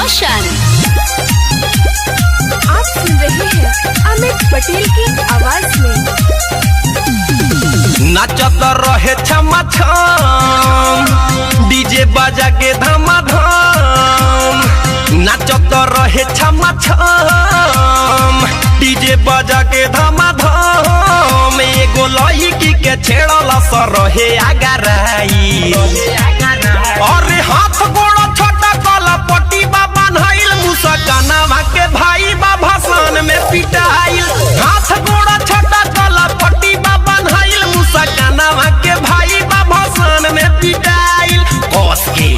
रोशन। आप सुन रहे हैं अमित पटेल की आवाज में। नाचत रहे छमा छम डीजे बजा के धमाधम। नाचत रहे छमा छम डीजे बजा के धमाधम। एगो लड़की के छेड़ल सर रहे आगराई। अरे हाथ गोड़ छोटा कला पट्टी बाबा नहाइल मुसकाना के भाई बा भाषण में पिटाइल। हाथ गोड़ छोटा कला पट्टी बाबा नहाइल मुसकाना के भाई बा भाषण में पिटाइल। कस के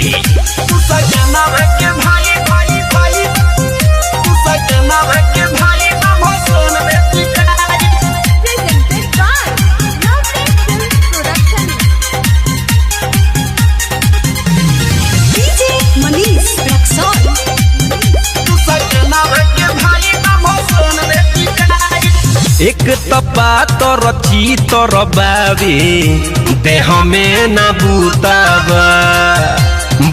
मुसकाना के भाई भाई भाई मुसकाना के भाई बा भाषण में पिटाइल। एक तपा तर चीतर बाबे देह में न बूताबा।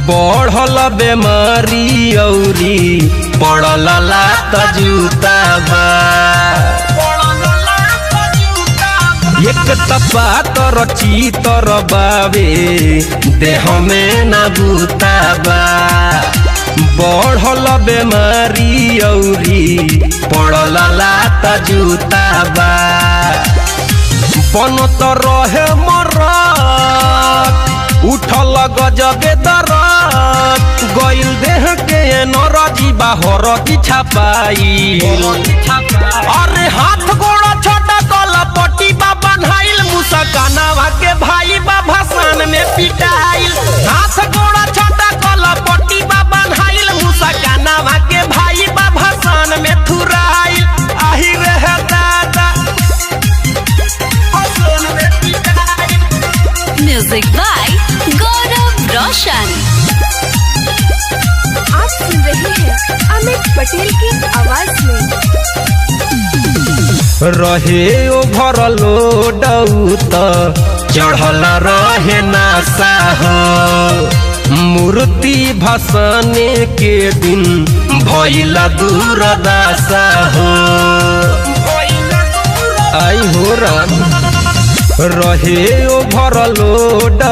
बढ़ल बेमारी औरी पड़ल लात जूताबा। एक तपा तर चीतर बाबे देह में न बूताबा। बढ़ल बेमारी औरी पड़ल लात जूताबा। बनत रहे मरत उठल गजबे दरद। गइल देह के नरजी बाहर की छपाई। अरे हाथ गोड़ छोटा कला पट्टी बाबा नहाइल मुसकाना के भाई बा भाषण में पिटाइल। हाथ गोड़ छोटा कला पट्टी बाबा नहाइल मुसकाना के भाई बा भाषण में थुराइल। आही रहे दादा भाषण में पिटाइल। म्यूजिक बाय गौरव रोशन। आप सुन रहे हैं अमित पटेल की आवाज में। रहे ओवरलोड चढ़ल रहे नासा हो। मूर्ति भसाने के दिन भइल दूरदशा हो। आई हो राम रहे ओवरलोड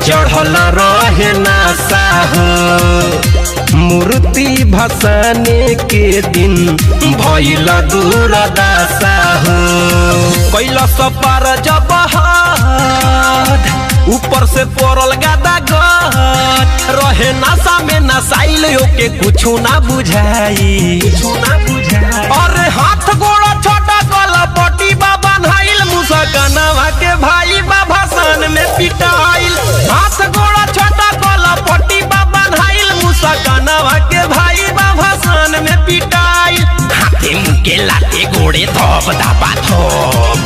चढ़ल रहे नासा हो। मूर्ति भसाने के दिन भइल दूरदशा हो। कैलाश पार जब ऊपर से पड़ल गादा गद। रहे नशा में नसाइल के कुछ ना बुझाई। अरे हाथ गोड़ छोटा कला पट्टी बाबा नहाइल मुसकाना के भाई बा भाषण में पिटाइल। हाथ गोड़ छोटा कला पट्टी बाबा नहाइल मुसकाना के भाई बा भाषण में पिटाइल। हाथे मुके लाते गोड़े धप धापा धप।